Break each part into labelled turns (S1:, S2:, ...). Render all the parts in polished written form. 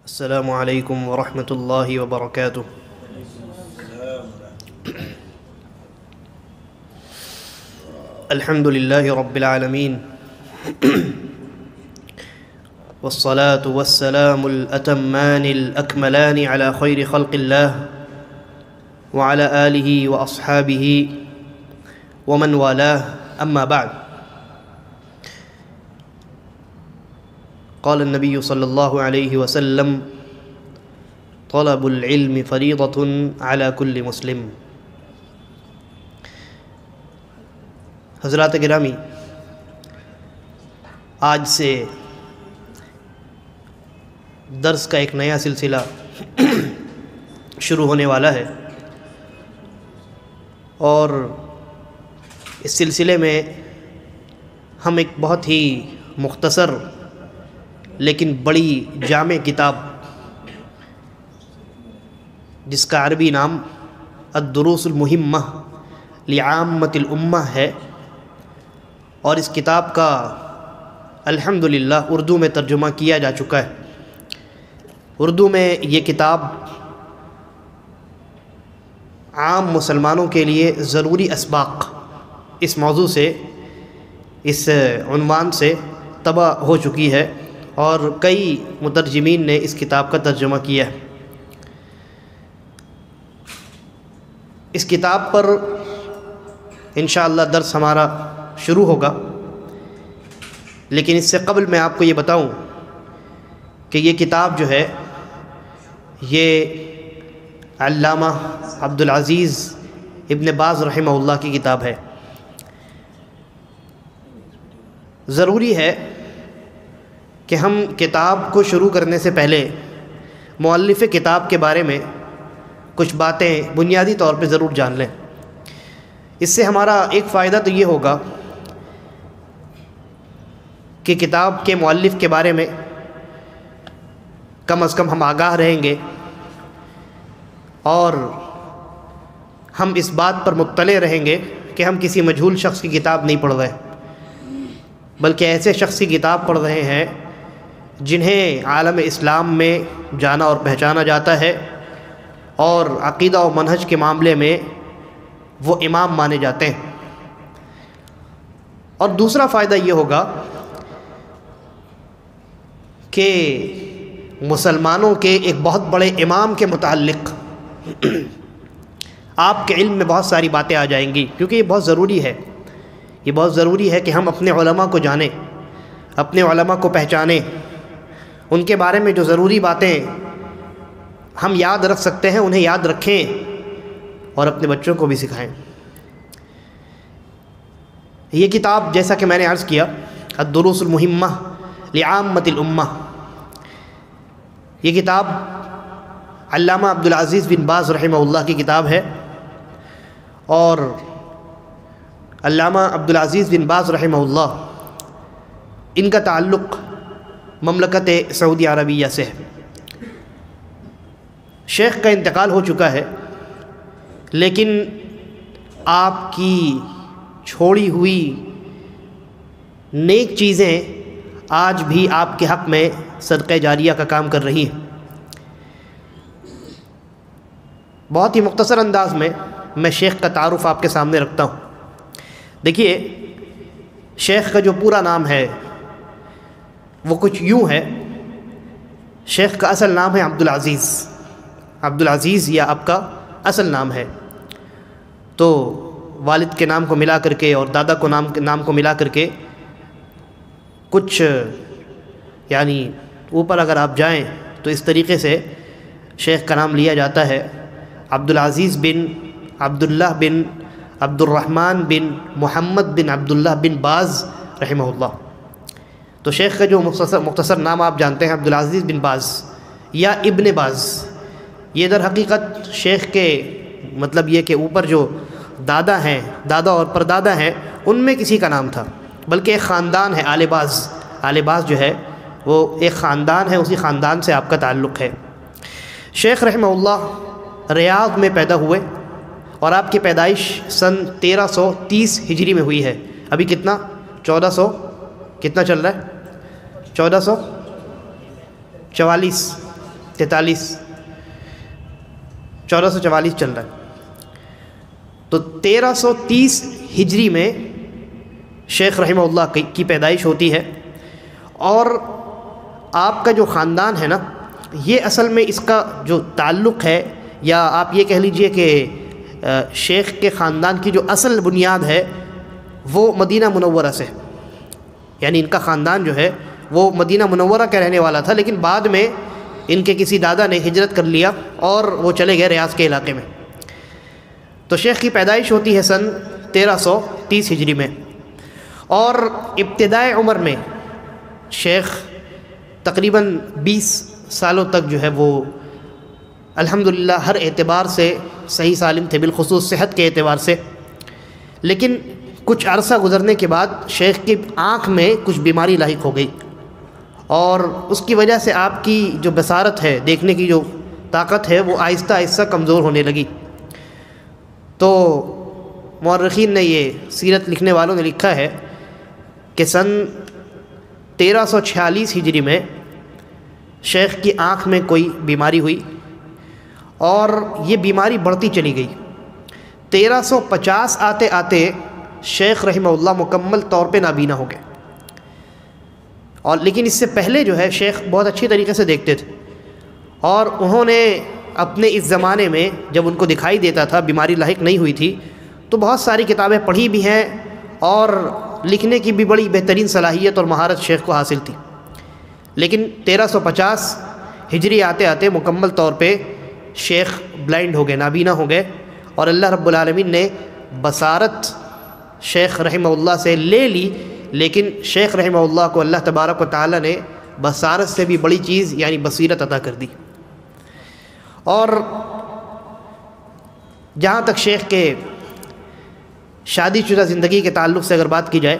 S1: السلام علیکم ورحمۃ اللہ وبرکاتہ۔ الحمد للہ رب العالمین والصلاة والسلام الأتمان الأكملان على خیر خلق اللہ وعلى آلہ وأصحابہ ومن والاہ، اما بعد۔ قال النبی صلی اللہ علیہ وسلم: طلب العلم فریضۃ علی کل مسلم۔ حضرات گرامی، آج سے درس کا ایک نیا سلسلہ شروع ہونے والا ہے، اور اس سلسلے میں ہم ایک بہت ہی مختصر لیکن بڑی جامع کتاب، جس کا عربی نام الدروس المہمہ لعامۃ الامہ ہے، اور اس کتاب کا الحمدللہ اردو میں ترجمہ کیا جا چکا ہے۔ اردو میں یہ کتاب عام مسلمانوں کے لیے ضروری اسباق اس موضوع سے، اس عنوان سے طبع ہو چکی ہے، اور کئی مترجمین نے اس کتاب کا ترجمہ کیا ہے۔ اس کتاب پر انشاءاللہ درس ہمارا شروع ہوگا، لیکن اس سے قبل میں آپ کو یہ بتاؤں کہ یہ کتاب جو ہے یہ علامہ عبدالعزیز ابن باز رحمہ اللہ کی کتاب ہے۔ ضروری ہے کہ ہم کتاب کو شروع کرنے سے پہلے مؤلف کتاب کے بارے میں کچھ باتیں بنیادی طور پہ ضرور جان لیں۔ اس سے ہمارا ایک فائدہ تو یہ ہوگا کہ کتاب کے مؤلف کے بارے میں کم از کم ہم آگاہ رہیں گے، اور ہم اس بات پر مطلع رہیں گے کہ ہم کسی مجہول شخص کی کتاب نہیں پڑھ رہے، بلکہ ایسے شخص کی کتاب پڑھ رہے ہیں جنہیں عالم اسلام میں جانا اور پہچانا جاتا ہے، اور عقیدہ و منہج کے معاملے میں وہ امام مانے جاتے ہیں۔ اور دوسرا فائدہ یہ ہوگا کہ مسلمانوں کے ایک بہت بڑے امام کے متعلق آپ کے علم میں بہت ساری باتیں آ جائیں گی، کیونکہ یہ بہت ضروری ہے۔ یہ بہت ضروری ہے کہ ہم اپنے علماء کو جانیں، اپنے علماء کو پہچانیں، ان کے بارے میں جو ضروری باتیں ہم یاد رکھ سکتے ہیں انہیں یاد رکھیں، اور اپنے بچوں کو بھی سکھائیں۔ یہ کتاب، جیسا کہ میں نے عرض کیا، الدروس المہمہ لعامۃ الامہ، یہ کتاب علامہ عبدالعزیز بن باز رحمہ اللہ کی کتاب ہے، اور علامہ عبدالعزیز بن باز رحمہ اللہ، ان کا تعلق مملکت سعودی عربیہ سے ہے۔ شیخ کا انتقال ہو چکا ہے، لیکن آپ کی چھوڑی ہوئی نیک چیزیں آج بھی آپ کے حق میں صدقہ جاریہ کا کام کر رہی ہیں۔ بہت ہی مختصر انداز میں میں شیخ کا تعارف آپ کے سامنے رکھتا ہوں۔ دیکھیے، شیخ کا جو پورا نام ہے وہ کچھ یوں ہے۔ شیخ کا اصل نام ہے عبدالعزیز، عبدالعزیز یہ آپ کا اصل نام ہے، تو والد کے نام کو ملا کر کے اور دادا کو نام کو ملا کر کے کچھ یعنی اوپر اگر آپ جائیں تو اس طریقے سے شیخ کا نام لیا جاتا ہے: عبدالعزیز بن عبداللہ بن عبد الرحمن بن محمد بن عبداللہ بن باز رحمہ اللہ۔ تو شیخ کا جو مختصر نام آپ جانتے ہیں عبدالعزیز بن باز یا ابن باز، یہ در حقیقت شیخ کے مطلب یہ کہ اوپر جو دادا ہیں، دادا اور پردادا ہیں، ان میں کسی کا نام تھا، بلکہ ایک خاندان ہے آل باز۔ آل باز جو ہے وہ ایک خاندان ہے، اسی خاندان سے آپ کا تعلق ہے۔ شیخ رحمہ اللہ ریاض میں پیدا ہوئے، اور آپ کی پیدائش سن 1330 ہجری میں ہوئی ہے۔ ابھی کتنا 1400 کتنا چل رہا ہے 1444 1444 چل رہا ہے، تو 1330 ہجری میں شیخ رحمہ اللہ کی پیدائش ہوتی ہے، اور آپ کا جو خاندان ہے نا، یہ اصل میں اس کا جو تعلق ہے، یا آپ یہ کہہ لیجئے کہ شیخ کے خاندان کی جو اصل بنیاد ہے وہ مدینہ منورہ سے، یعنی ان کا خاندان جو ہے وہ مدینہ منورہ کا رہنے والا تھا، لیکن بعد میں ان کے کسی دادا نے ہجرت کر لیا اور وہ چلے گئے ریاض کے علاقے میں۔ تو شیخ کی پیدائش ہوتی ہے سن 1330 ہجری میں، اور ابتدائے عمر میں شیخ تقریباً 20 سالوں تک جو ہے وہ الحمدللہ ہر اعتبار سے صحیح سالم تھے، بالخصوص صحت کے اعتبار سے، لیکن کچھ عرصہ گزرنے کے بعد شیخ کی آنکھ میں کچھ بیماری لاحق ہو گئی، اور اس کی وجہ سے آپ کی جو بصارت ہے، دیکھنے کی جو طاقت ہے، وہ آہستہ آہستہ کمزور ہونے لگی۔ تو مورخین نے، یہ سیرت لکھنے والوں نے لکھا ہے کہ سن 1346 ہجری میں شیخ کی آنکھ میں کوئی بیماری ہوئی، اور یہ بیماری بڑھتی چلی گئی۔ 1350 آتے آتے شیخ رحمہ اللہ مکمل طور پہ نابینا ہو گئے، اور لیکن اس سے پہلے جو ہے شیخ بہت اچھی طریقے سے دیکھتے تھے، اور انہوں نے اپنے اس زمانے میں جب ان کو دکھائی دیتا تھا، بیماری لاحق نہیں ہوئی تھی، تو بہت ساری کتابیں پڑھی بھی ہیں، اور لکھنے کی بھی بڑی بہترین صلاحیت اور مہارت شیخ کو حاصل تھی۔ لیکن 1350 ہجری آتے آتے مکمل طور پہ شیخ بلائنڈ ہو گئے، نابینا ہو گئے، اور اللہ رب العالمین نے بصارت شیخ رحمہ اللہ سے لے لی، لیکن شیخ رحمہ اللہ کو اللہ تبارک و تعالی نے بصارت سے بھی بڑی چیز یعنی بصیرت عطا کر دی۔ اور جہاں تک شیخ کے شادی شدہ زندگی کے تعلق سے اگر بات کی جائے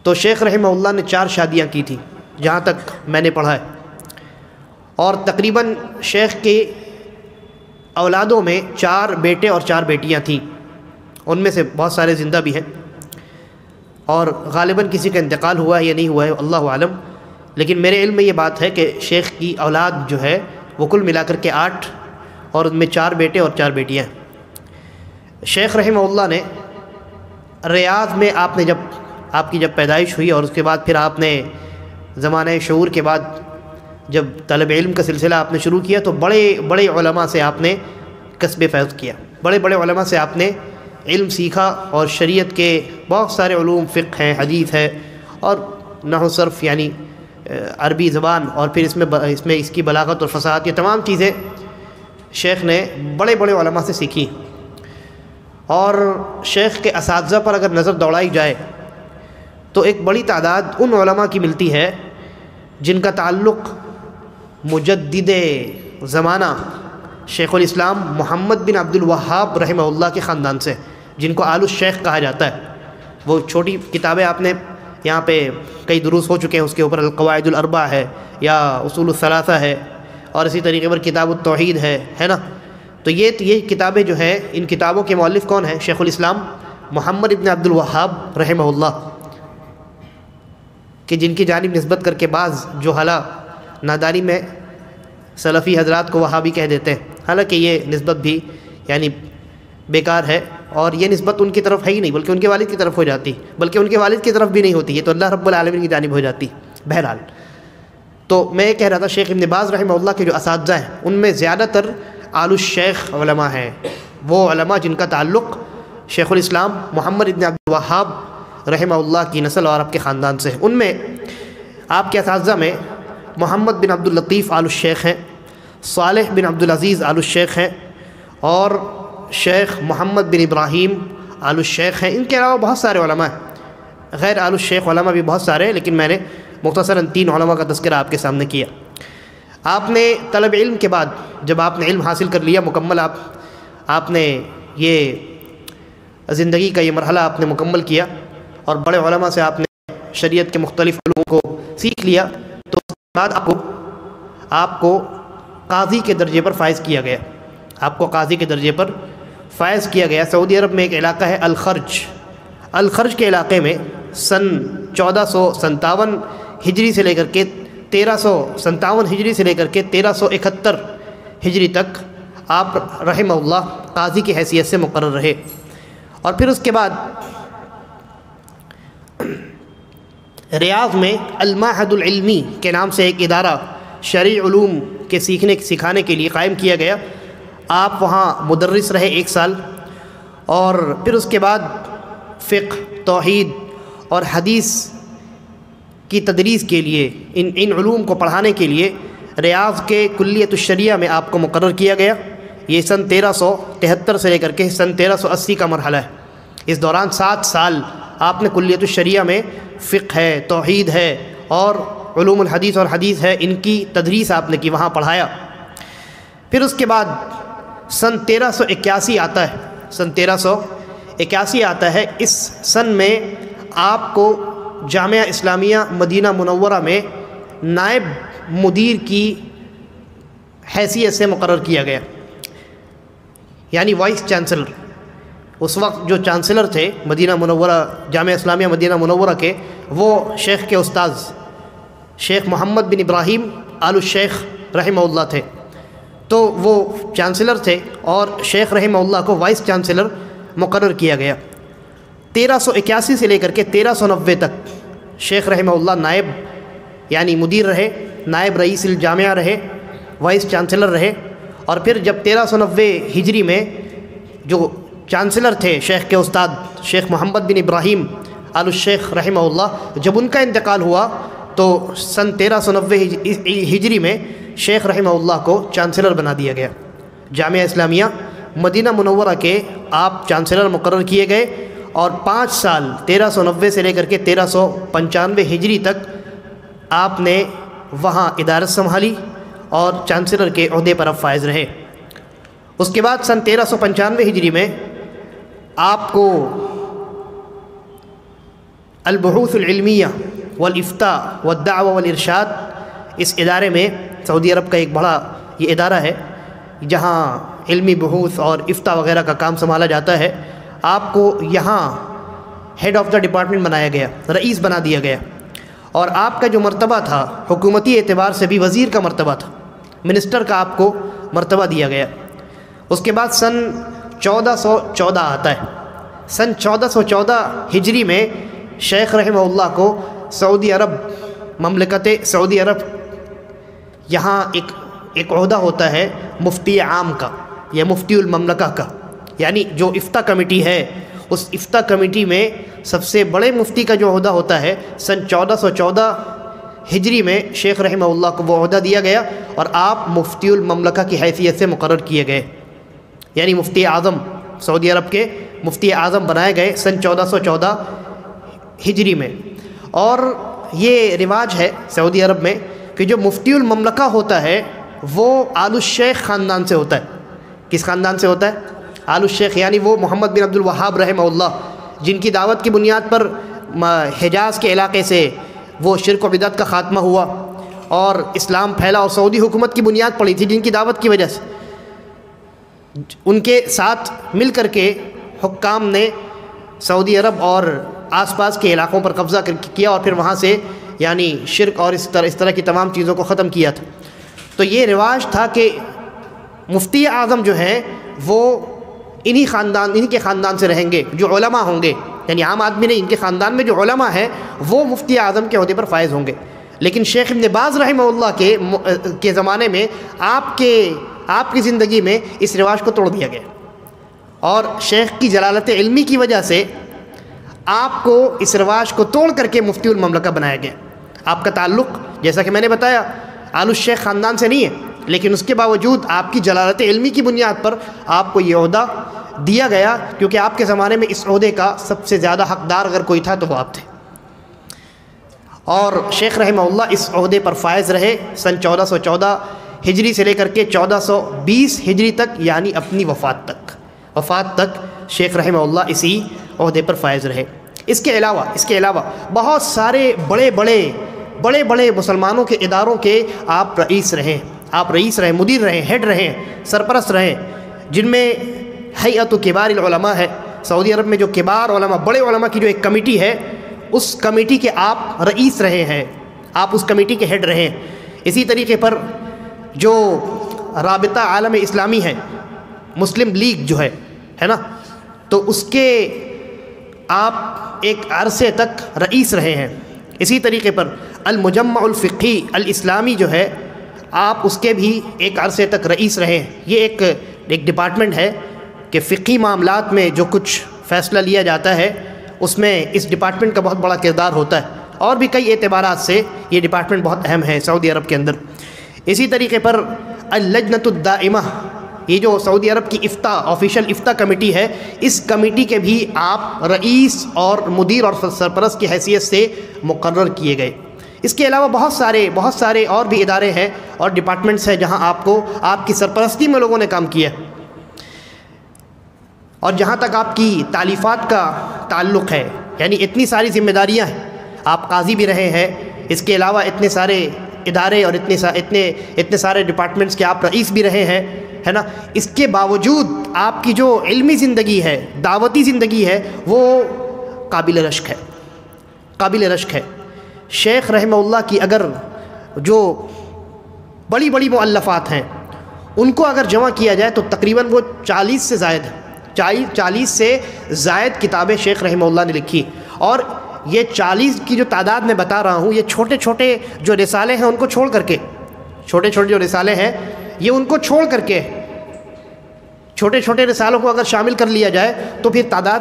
S1: تو شیخ رحمہ اللہ نے 4 شادیاں کی تھیں جہاں تک میں نے پڑھا ہے، اور تقریباً شیخ کے اولادوں میں 4 بیٹے اور 4 بیٹیاں تھیں، ان میں سے بہت سارے زندہ بھی ہیں، اور غالباً کسی کا انتقال ہوا ہے یا نہیں ہوا ہے اللہ عالم، لیکن میرے علم میں یہ بات ہے کہ شیخ کی اولاد جو ہے وہ کل ملا کر کے 8، اور ان میں 4 بیٹے اور 4 بیٹیاں ہیں۔ شیخ رحمہ اللہ نے ریاض میں آپ کی جب پیدائش ہوئی، اور اس کے بعد پھر آپ نے زمانہ شعور کے بعد جب طلب علم کا سلسلہ آپ نے شروع کیا، تو بڑے بڑے علماء سے آپ نے کسب فیض کیا، بڑے بڑے علماء سے آپ نے علم سیکھا، اور شریعت کے بہت سارے علوم، فقہ ہے، حدیث ہے، اور نحو صرف یعنی عربی زبان، اور پھر اس میں اس کی بلاغت اور فصاحت، یہ تمام چیزیں شیخ نے بڑے بڑے علماء سے سیکھی۔ اور شیخ کے اساتذہ پر اگر نظر دوڑائی جائے تو ایک بڑی تعداد ان علماء کی ملتی ہے جن کا تعلق مجدد زمانہ شیخ الاسلام محمد بن عبد الوہاب رحمہ اللہ کے خاندان سے، جن کو آل الشیخ کہا جاتا ہے۔ وہ چھوٹی کتابیں آپ نے یہاں پہ کئی دروس ہو چکے ہیں، اس کے اوپر القواعد الاربع ہے، یا اصول الثلاثہ ہے، اور اسی طریقے پر کتاب التوحید ہے نا۔ تو یہ کتابیں جو ہیں، ان کتابوں کے مؤلف کون ہیں؟ شیخ الاسلام محمد بن عبد الوہاب رحمہ اللہ، کہ جن کی جانب نسبت کر کے بعض جہلا نادانی میں سلفی حضرات کو وہابی کہہ دیتے ہیں، حالانکہ یہ نسبت بھی یعنی بیکار ہے، اور یہ نسبت ان کی طرف ہے ہی نہیں، بلکہ ان کے والد کی طرف ہو جاتی، بلکہ ان کے والد کی طرف بھی نہیں ہوتی، یہ تو اللہ رب العالمین کی جانب ہو جاتی۔ بہرحال تو میں یہ کہہ رہا تھا، شیخ ابن باز رحمہ اللہ کے جو اساتذہ ہیں ان میں زیادہ تر آل الشیخ علماء ہیں، وہ علماء جن کا تعلق شیخ الاسلام محمد بن عبد الوہاب رحمہ اللہ کی نسل اور آپ کے خاندان سے ہے۔ ان میں آپ کے اساتذہ میں محمد بن عبد اللطیف آل الشیخ ہیں، صالح بن عبد العزیز آل الشیخ ہیں، اور شیخ محمد بن ابراہیم آل الشیخ ہیں۔ ان کے علاوہ بہت سارے علماء ہیں، غیر آل الشیخ علماء بھی بہت سارے ہیں، لیکن میں نے مختصراً 3 علماء کا تذکرہ آپ کے سامنے کیا۔ آپ نے طلب علم کے بعد جب آپ نے علم حاصل کر لیا مکمل، آپ نے یہ زندگی کا یہ مرحلہ آپ نے مکمل کیا، اور بڑے علماء سے آپ نے شریعت کے مختلف علوم کو سیکھ لیا، تو اس کے بعد آپ کو قاضی کے درجے پر فائز کیا گیا، آپ کو قاضی کے درجے پر فائز کیا گیا۔ سعودی عرب میں ایک علاقہ ہے الخرج کے علاقے میں سن 1457 ہجری سے لے کر کے 1357 ہجری سے لے کر کے 1371 ہجری تک آپ رحمہ اللہ قاضی کی حیثیت سے مقرر رہے۔ اور پھر اس کے بعد ریاض میں المعہد العلمی کے نام سے ایک ادارہ شرعی علوم کے سکھانے کے لیے قائم کیا گیا۔ آپ وہاں مدرس رہے 1 سال، اور پھر اس کے بعد فقہ، توحید اور حدیث کی تدریس کے لیے ان علوم کو پڑھانے کے لیے ریاض کے کلیۃ الشریعہ میں آپ کو مقرر کیا گیا۔ یہ سن 1373 سے لے کر کے سن 1380 کا مرحلہ ہے۔ اس دوران 7 سال آپ نے کلیۃ الشریعہ میں فقہ ہے، توحید ہے اور علوم الحدیث اور حدیث ہے، ان کی تدریس آپ نے کی، وہاں پڑھایا۔ پھر اس کے بعد سن 1381 آتا ہے، سن 1381 آتا ہے۔ اس سن میں آپ کو جامعہ اسلامیہ مدینہ منورہ میں نائب مدیر کی حیثیت سے مقرر کیا گیا، یعنی وائس چانسلر۔ اس وقت جو چانسلر تھے مدینہ منورہ، جامعہ اسلامیہ مدینہ منورہ کے، وہ شیخ کے استاذ شیخ محمد بن ابراہیم آل الشیخ رحمہ اللہ تھے، تو وہ چانسلر تھے اور شیخ رحمہ اللہ کو وائس چانسلر مقرر کیا گیا۔ 1381 سے لے کر کے 1390 تک شیخ رحمہ اللہ نائب یعنی مدیر رہے، نائب رئیس الجامعہ رہے، وائس چانسلر رہے۔ اور پھر جب 1390 ہجری میں جو چانسلر تھے شیخ کے استاد شیخ محمد بن ابراہیم آل الشیخ رحمہ اللہ، جب ان کا انتقال ہوا تو سن 1390 ہجری میں شیخ رحمہ اللہ کو چانسلر بنا دیا گیا۔ جامعہ اسلامیہ مدینہ منورہ کے آپ چانسلر مقرر کیے گئے، اور 5 سال 1390 سے لے کر کے 1395 ہجری تک آپ نے وہاں ادارت سنبھالی اور چانسلر کے عہدے پر اب فائز رہے۔ اس کے بعد سن 1395 ہجری میں آپ کو البحوث العلمیہ والافتاء والدعوہ والارشاد، اس ادارے میں، سعودی عرب کا ایک بڑا یہ ادارہ ہے جہاں علمی بحوث اور افتاء وغیرہ کا کام سنبھالا جاتا ہے، آپ کو یہاں ہیڈ آف دا ڈپارٹمنٹ بنایا گیا، رئیس بنا دیا گیا۔ اور آپ کا جو مرتبہ تھا حکومتی اعتبار سے بھی وزیر کا مرتبہ تھا، منسٹر کا آپ کو مرتبہ دیا گیا۔ اس کے بعد سن 1414 آتا ہے۔ سن 1414 ہجری میں شیخ رحمہ اللہ کو سعودی عرب، مملکت سعودی عرب، یہاں ایک عہدہ ہوتا ہے مفتی عام کا یا مفتی المملکہ کا، یعنی جو افتاء کمیٹی ہے، اس افتاء کمیٹی میں سب سے بڑے مفتی کا جو عہدہ ہوتا ہے، سن 1414 ہجری میں شیخ رحمہ اللہ کو وہ عہدہ دیا گیا اور آپ مفتی المملکہ کی حیثیت سے مقرر کیے گئے، یعنی مفتی اعظم، سعودی عرب کے مفتی اعظم بنائے گئے سن 1414 ہجری میں۔ اور یہ رواج ہے سعودی عرب میں کہ جو مفتی المملکہ ہوتا ہے وہ آل الشیخ خاندان سے ہوتا ہے۔ کس خاندان سے ہوتا ہے؟ آل الشیخ، یعنی وہ محمد بن عبد الوہاب رحمہ اللہ، جن کی دعوت کی بنیاد پر حجاز کے علاقے سے وہ شرک و بدعت کا خاتمہ ہوا اور اسلام پھیلا اور سعودی حکومت کی بنیاد پڑی تھی، جن کی دعوت کی وجہ سے ان کے ساتھ مل کر کے حکام نے سعودی عرب اور آس پاس کے علاقوں پر قبضہ کیا اور پھر وہاں سے یعنی شرک اور اس طرح کی تمام چیزوں کو ختم کیا تھا۔ تو یہ رواج تھا کہ مفتی اعظم جو ہیں وہ انہی کے خاندان سے رہیں گے، جو علماء ہوں گے، یعنی عام آدمی نہیں، ان کے خاندان میں جو علماء ہیں وہ مفتی اعظم کے عہدے پر فائز ہوں گے۔ لیکن شیخ ابن باز رحمہ اللہ کے زمانے میں آپ کی زندگی میں اس رواج کو توڑ دیا گیا، اور شیخ کی جلالت علمی کی وجہ سے آپ کو اس رواج کو توڑ کر کے مفتی المملکہ بنایا گیا۔ آپ کا تعلق، جیسا کہ میں نے بتایا، آل الشیخ خاندان سے نہیں ہے، لیکن اس کے باوجود آپ کی جلالت علمی کی بنیاد پر آپ کو یہ عہدہ دیا گیا، کیونکہ آپ کے زمانے میں اس عہدے کا سب سے زیادہ حقدار اگر کوئی تھا تو وہ آپ تھے۔ اور شیخ رحمہ اللہ اس عہدے پر فائز رہے سن 1414 ہجری سے لے کر کے 1420 ہجری تک، یعنی اپنی وفات تک شیخ رحمہ اللہ اسی عہدے پر فائز رہے۔ اس کے علاوہ بہت سارے بڑے بڑے مسلمانوں کے اداروں کے آپ رئیس رہے، مدیر رہے، ہیڈ رہے، سرپرست رہے، جن میں ہیئت کبار العلماء ہے۔ سعودی عرب میں جو کبار علماء، بڑے علماء کی جو ایک کمیٹی ہے، اس کمیٹی کے آپ رئیس رہے ہیں، آپ اس کمیٹی کے ہیڈ رہے ہیں۔ اسی طریقے پر جو رابطہ عالم اسلامی ہے، مسلم لیگ جو ہے نا، تو اس کے آپ ایک عرصے تک رئیس رہے ہیں۔ اسی طریقے پر المجمع الفقہی الاسلامی جو ہے، آپ اس کے بھی ایک عرصے تک رئیس رہے ہیں۔ یہ ایک ڈپارٹمنٹ ہے کہ فقہی معاملات میں جو کچھ فیصلہ لیا جاتا ہے اس میں اس ڈپارٹمنٹ کا بہت بڑا کردار ہوتا ہے، اور بھی کئی اعتبارات سے یہ ڈپارٹمنٹ بہت اہم ہے سعودی عرب کے اندر۔ اسی طریقے پر اللجنۃ الدائمہ، یہ جو سعودی عرب کی آفیشیل افتاء کمیٹی ہے، اس کمیٹی کے بھی آپ رئیس اور مدیر اور سرپرست کی حیثیت سے مقرر کیے گئے۔ اس کے علاوہ بہت سارے اور بھی ادارے ہیں اور ڈپارٹمنٹس ہیں جہاں آپ کی سرپرستی میں لوگوں نے کام کیا۔ اور جہاں تک آپ کی تالیفات کا تعلق ہے، یعنی اتنی ساری ذمہ داریاں ہیں، آپ قاضی بھی رہے ہیں، اس کے علاوہ اتنے سارے ادارے اور اتنے سارے ڈپارٹمنٹس کے آپ رئیس بھی رہے ہیں، ہے نا۔ اس کے باوجود آپ کی جو علمی زندگی ہے، دعوتی زندگی ہے، وہ قابل رشک ہے۔ شیخ رحمہ اللہ کی اگر جو بڑی مؤلفات ہیں ان کو اگر جمع کیا جائے تو تقریباً وہ 40 سے زائد ہے، 40 سے زائد کتابیں شیخ رحمہ اللہ نے لکھی۔ اور یہ 40 کی جو تعداد میں بتا رہا ہوں، یہ چھوٹے جو رسالے ہیں ان کو چھوڑ کر کے، چھوٹے جو رسالے ہیں یہ ان کو چھوڑ کر کے، چھوٹے رسالوں کو اگر شامل کر لیا جائے تو پھر تعداد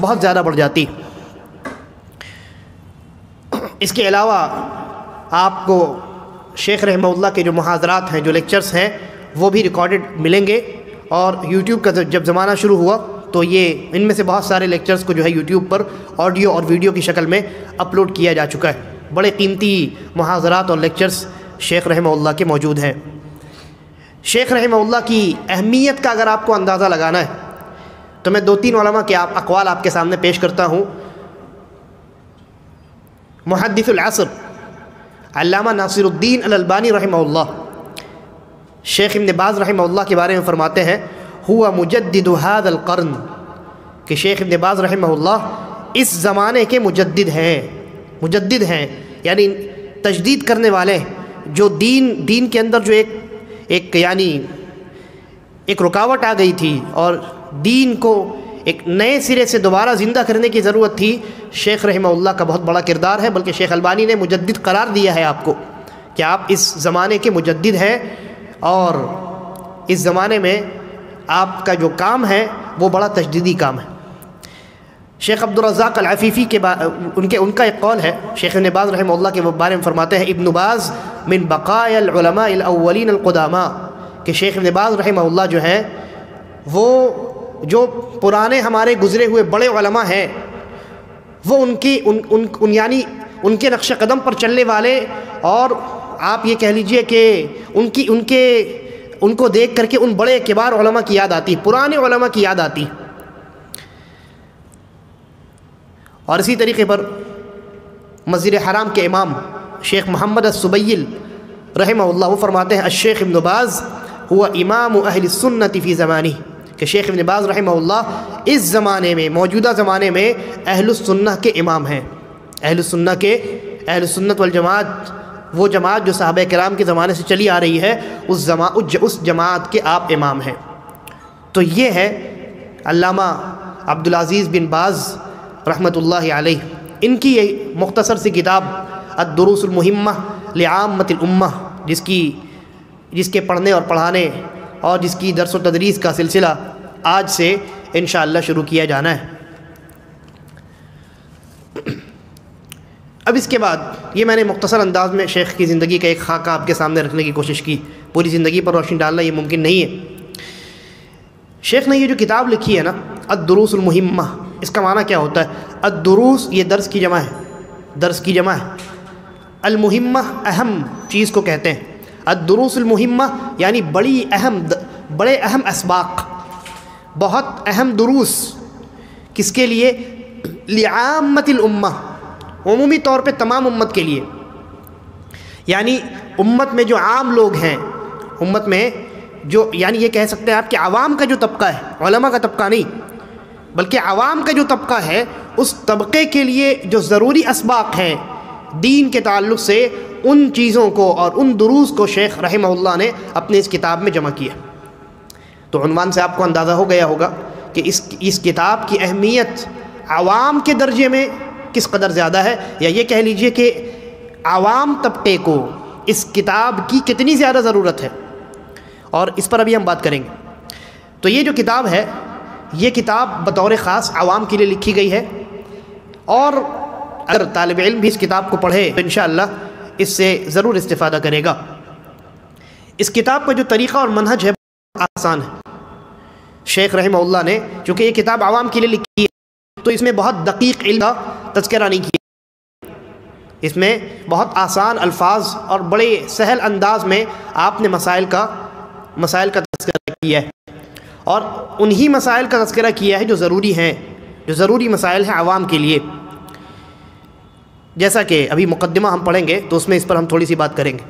S1: بہت زیادہ بڑھ جاتی۔ اس کے علاوہ آپ کو شیخ رحمہ اللہ کے جو محاضرات ہیں، جو لیکچرز ہیں، وہ بھی ریکارڈڈ ملیں گے، اور یوٹیوب کا جب زمانہ شروع ہوا تو ان میں سے بہت سارے لیکچرز کو جو ہے یوٹیوب پر آڈیو اور ویڈیو کی شکل میں اپلوڈ کیا جا چکا ہے۔ بڑے قیمتی محاضرات اور لیکچرز شیخ رحمہ اللہ کے موجود ہیں۔ شیخ رحمہ اللہ کی اہمیت کا اگر آپ کو اندازہ لگانا ہے تو میں 2-3 علماء کے اقوال آپ کے سامنے پیش کرتا ہوں۔ محدث العصر علامہ ناصر الدین الالبانی رحمہ اللہ، شیخ ابن باز رحمہ اللہ کے بارے میں فرماتے ہیں ہوا مجدد هذا القرن، کہ شیخ ابن باز رحمہ اللہ اس زمانے کے مجدد ہیں، یعنی تجدید کرنے والے، جو دین کے اندر جو ایک رکاوٹ آ گئی تھی اور دین کو ایک نئے سرے سے دوبارہ زندہ کرنے کی ضرورت تھی، شیخ رحمہ اللہ کا بہت بڑا کردار ہے۔ بلکہ شیخ البانی نے مجدد قرار دیا ہے آپ کو کہ آپ اس زمانے کے مجدد ہیں، اور اس زمانے میں آپ کا جو کام ہے وہ بڑا تجدیدی کام ہے۔ شیخ عبدالرزاق العفیفی ان کا ایک قول ہے، شیخ ابن باز رحمہ اللہ کے بارے میں فرماتے ہیں ابن باز من بقایا العلماء الاولین القداماء، کہ شیخ ابن باز رحمہ اللہ جو ہیں وہ جو پرانے ہمارے گزرے ہوئے بڑے علماء ہیں، وہ یعنی ان کے نقش قدم پر چلنے والے، اور آپ یہ کہہ لیجئے کہ ان کو دیکھ کر کے ان بڑے کبار علماء کی یاد آتی، پرانے علماء کی یاد آتی۔ اور اسی طریقے پر مسجد حرام کے امام شیخ محمد السبیل رحمہ اللہ وہ فرماتے ہیں الشیخ ابن باز ہوا امام اہل السنت فی زمانہ، کہ شیخ ابن باز رحمہ اللہ اس زمانے میں، موجودہ زمانے میں اہل السنہ کے امام ہیں۔ اہل السنت والجماعت، وہ جماعت جو صحابہ کرام کے زمانے سے چلی آ رہی ہے، اس جماعت کے آپ امام ہیں۔ تو یہ ہے علامہ عبدالعزیز بن باز رحمۃ اللہ علیہ، ان کی یہ مختصر سی کتاب الدروس المہمہ لعامۃ الامہ، جس کے پڑھنے اور پڑھانے اور جس کی درس و تدریس کا سلسلہ آج سے انشاءاللہ شروع کیا جانا ہے۔ اب اس کے بعد یہ میں نے مختصر انداز میں شیخ کی زندگی کا ایک خاکہ آپ کے سامنے رکھنے کی کوشش کی، پوری زندگی پر روشنی ڈالنا یہ ممکن نہیں ہے۔ شیخ نے یہ جو کتاب لکھی ہے نا الدروس المہمہ، اس کا معنی کیا ہوتا ہے؟ الدروس یہ درس کی جمع ہے، المہمہ اہم چیز کو کہتے ہیں، الدروس المہمہ یعنی بڑے اہم اسباق، بہت اہم دروس، کس کے لیے؟ لعامۃ الامہ، عمومی طور پہ تمام امت کے لیے، یعنی امت میں جو عام لوگ ہیں، امت میں جو یعنی یہ کہہ سکتے ہیں آپ کہ عوام کا جو طبقہ ہے، علماء کا طبقہ نہیں بلکہ عوام کا جو طبقہ ہے، اس طبقے کے لیے جو ضروری اسباق ہیں دین کے تعلق سے ان چیزوں کو اور ان دروس کو شیخ رحمہ اللہ نے اپنے اس کتاب میں جمع کیا۔ تو عنوان سے آپ کو اندازہ ہو گیا ہوگا کہ اس کتاب کی اہمیت عوام کے درجے میں کس قدر زیادہ ہے، یا یہ کہہ لیجئے کہ عوام طبقے کو اس کتاب کی کتنی زیادہ ضرورت ہے، اور اس پر ابھی ہم بات کریں گے۔ تو یہ جو کتاب ہے، یہ کتاب بطور خاص عوام کے لیے لکھی گئی ہے، اور اگر طالب علم بھی اس کتاب کو پڑھے تو انشاءاللہ اس سے ضرور استفادہ کرے گا۔ اس کتاب کا جو طریقہ اور منہج ہے آسان ہے۔ شیخ رحمہ اللہ نے چونکہ یہ کتاب عوام کے لیے لکھی ہے تو اس میں بہت دقیق علم کا تذکرہ نہیں کیا، اس میں بہت آسان الفاظ اور بڑے سہل انداز میں آپ نے مسائل کا تذکرہ کیا ہے، اور انہی مسائل کا تذکرہ کیا ہے جو ضروری ہیں، جو ضروری مسائل ہیں عوام کے لیے۔ جیسا کہ ابھی مقدمہ ہم پڑھیں گے تو اس میں اس پر ہم تھوڑی سی بات کریں گے۔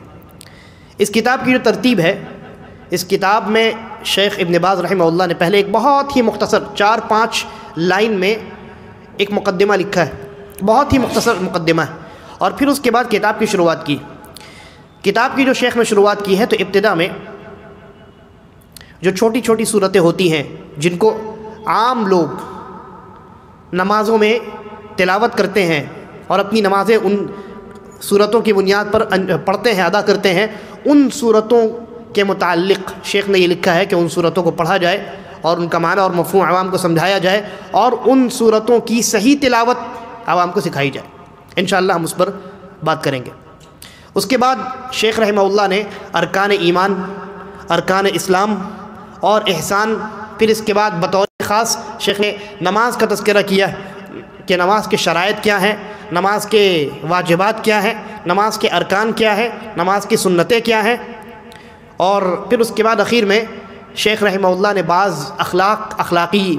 S1: اس کتاب کی جو ترتیب ہے، اس کتاب میں شیخ ابن باز رحمہ اللہ نے پہلے ایک بہت ہی مختصر 4-5 لائن میں ایک مقدمہ لکھا ہے، بہت ہی مختصر مقدمہ ہے، اور پھر اس کے بعد کتاب کی شروعات کی۔ کتاب کی جو شیخ نے شروعات کی ہے تو ابتدا میں جو چھوٹی چھوٹی صورتیں ہوتی ہیں جن کو عام لوگ نمازوں میں تلاوت کرتے ہیں اور اپنی نمازیں ان صورتوں کی بنیاد پر پڑھتے ہیں، ادا کرتے ہیں، ان صورتوں کے متعلق شیخ نے یہ لکھا ہے کہ ان صورتوں کو پڑھا جائے اور ان کا معنی اور مفہوم عوام کو سمجھایا جائے، اور ان صورتوں کی صحیح تلاوت عوام کو سکھائی جائے۔ انشاءاللہ ہم اس پر بات کریں گے۔ اس کے بعد شیخ رحمہ اللہ نے ارکان ایمان، ارکان اسلام اور احسان، پھر اس کے بعد بطور خاص شیخ نے نماز کا تذکرہ کیا کہ نماز کے شرائط کیا ہیں، نماز کے واجبات کیا ہیں، نماز کے ارکان کیا ہیں، نماز کی سنتیں کیا ہیں، اور پھر اس کے بعد اخیر میں شیخ رحمہ اللہ نے بعض اخلاقی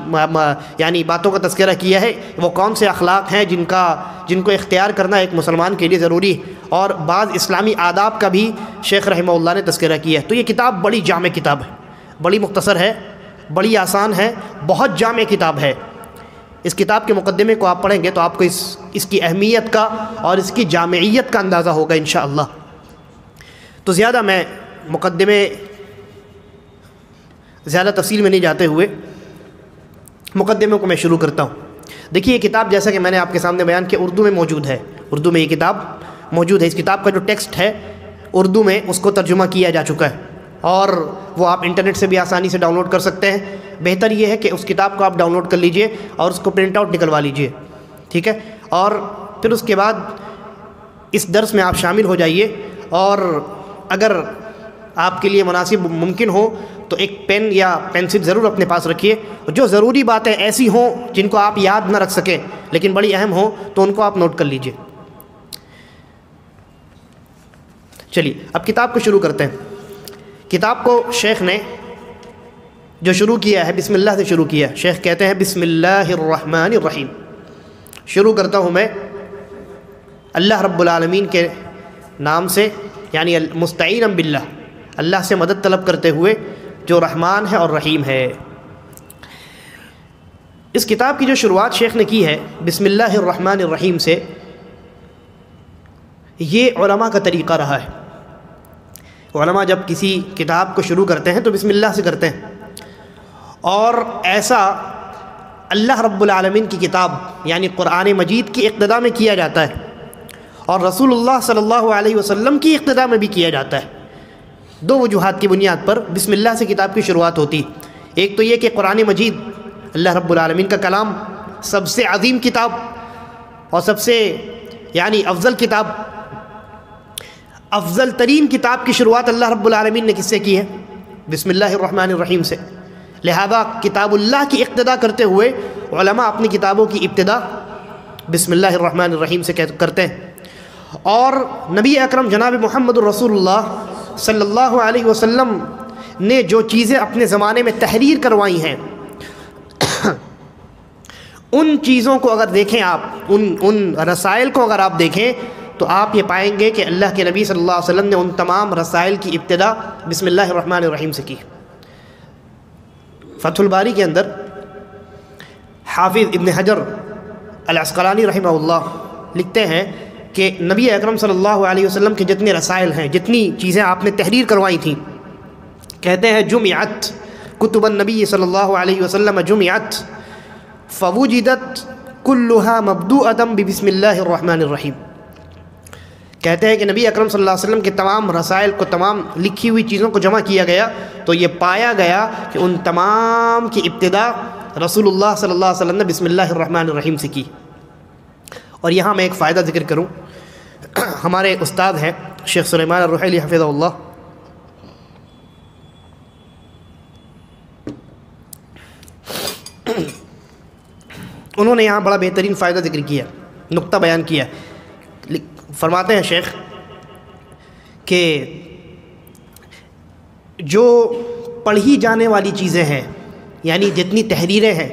S1: یعنی باتوں کا تذکرہ کیا ہے، وہ کون سے اخلاق ہیں جن کو اختیار کرنا ایک مسلمان کے لیے ضروری ہے، اور بعض اسلامی آداب کا بھی شیخ رحمہ اللہ نے تذکرہ کیا ہے۔ تو یہ کتاب بڑی جامع کتاب ہے، بڑی مختصر ہے، بڑی آسان ہے، بہت جامع کتاب ہے۔ اس کتاب کے مقدمے کو آپ پڑھیں گے تو آپ کو اس کی اہمیت کا اور اس کی جامعیت کا اندازہ ہوگا انشاءاللہ۔ تو زیادہ میں مقدمے زیادہ تفصیل میں نہیں جاتے ہوئے مقدمے کو میں شروع کرتا ہوں۔ دیکھیے یہ کتاب جیسا کہ میں نے آپ کے سامنے بیان کیا اردو میں موجود ہے، اردو میں یہ کتاب موجود ہے۔ اس کتاب کا جو ٹیکسٹ ہے اردو میں اس کو ترجمہ کیا جا چکا ہے، اور وہ آپ انٹرنیٹ سے بھی آسانی سے ڈاؤن لوڈ کر سکتے ہیں۔ بہتر یہ ہے کہ اس کتاب کو آپ ڈاؤن لوڈ کر لیجئے اور اس کو پرنٹ آؤٹ نکلوا لیجئے، ٹھیک ہے، اور پھر اس کے بعد اس درس میں آپ شامل ہو جائیے، اور اگر آپ کے لیے مناسب ممکن ہو تو ایک پین یا پینسل ضرور اپنے پاس رکھیے، جو ضروری باتیں ایسی ہوں جن کو آپ یاد نہ رکھ سکیں لیکن بڑی اہم ہوں تو ان کو آپ نوٹ کر لیجئے۔ چلیے اب کتاب کو شروع کرتے ہیں۔ کتاب کو شیخ نے جو شروع کیا ہے بسم اللہ سے شروع کیا ہے۔ شیخ کہتے ہیں بسم اللہ الرحمن الرحیم، شروع کرتا ہوں میں اللہ رب العالمین کے نام سے، یعنی مستعیناً باللہ، اللہ سے مدد طلب کرتے ہوئے جو رحمان ہے اور رحیم ہے۔ اس کتاب کی جو شروعات شیخ نے کی ہے بسم اللہ الرحمن الرحیم سے، یہ علماء کا طریقہ رہا ہے۔ علماء جب کسی کتاب کو شروع کرتے ہیں تو بسم اللہ سے کرتے ہیں، اور ایسا اللہ رب العالمین کی کتاب یعنی قرآن مجید کی اقتدا میں کیا جاتا ہے، اور رسول اللہ صلی اللہ علیہ وسلم کی اقتدا میں بھی کیا جاتا ہے۔ دو وجوہات کی بنیاد پر بسم اللہ سے کتاب کی شروعات ہوتی۔ ایک تو یہ کہ قرآن مجید اللہ رب العالمین کا کلام، سب سے عظیم کتاب اور سب سے یعنی افضل کتاب، افضل ترین کتاب کی شروعات اللہ رب العالمین نے کس سے کی ہے؟ بسم اللہ الرحمن الرحیم سے۔ لہذا کتاب اللہ کی اقتدا کرتے ہوئے علماء اپنی کتابوں کی ابتدا بسم اللہ الرحمن الرحیم سے کرتے ہیں، اور نبی اکرم جناب محمد الرسول اللہ صلی اللہ علیہ وسلم نے جو چیزیں اپنے زمانے میں تحریر کروائی ہیں ان چیزوں کو اگر دیکھیں آپ، ان رسائل کو اگر آپ دیکھیں تو آپ یہ پائیں گے کہ اللہ کے نبی صلی اللہ علیہ وسلم نے ان تمام رسائل کی ابتدا بسم اللہ الرحمن الرحیم سے کی۔ فتح الباری کے اندر حافظ ابن حجر العسقلانی رحمہ اللہ لکھتے ہیں کہ نبی اکرم صلی اللہ علیہ وسلم کے جتنے رسائل ہیں، جتنی چیزیں آپ نے تحریر کروائی تھیں، کہتے ہیں جمعت کتب النبی صلی اللہ علیہ وسلم جمعت فوجدت کلها مبدوءۃ ببسم اللہ الرحمن الرحیم. کہتے ہیں کہ نبی اکرم صلی اللہ علیہ وسلم کے تمام رسائل کو، تمام لکھی ہوئی چیزوں کو جمع کیا گیا تو یہ پایا گیا کہ ان تمام کی ابتدا رسول اللہ صلی اللہ علیہ وسلم نے بسم اللہ الرحمن الرحیم سے کی. اور یہاں میں ایک فائدہ ذکر کروں. ہمارے استاد ہیں شیخ سلیمان الرحیلی حفظہ اللہ، انہوں نے یہاں بڑا بہترین فائدہ ذکر کیا، نقطہ بیان کیا. فرماتے ہیں شیخ کہ جو پڑھی جانے والی چیزیں ہیں، یعنی جتنی تحریریں ہیں،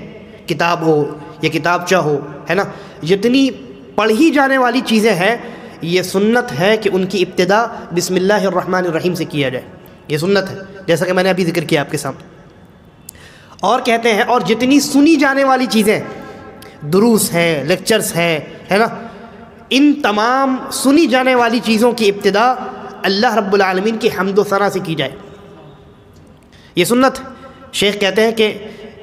S1: کتاب ہو یا کتابچہ ہو، ہے نا، جتنی پڑھی جانے والی چیزیں ہیں، یہ سنت ہے کہ ان کی ابتدا بسم اللہ الرحمن الرحیم سے کیا جائے. یہ سنت ہے، جیسا کہ میں نے ابھی ذکر کیا آپ کے سامنے. اور کہتے ہیں اور جتنی سنی جانے والی چیزیں، دروس ہیں، لیکچرز ہیں، ہے نا، ان تمام سنی جانے والی چیزوں کی ابتدا اللہ رب العالمین کی حمد و ثنا سے کی جائے. یہ سنت. شیخ کہتے ہیں کہ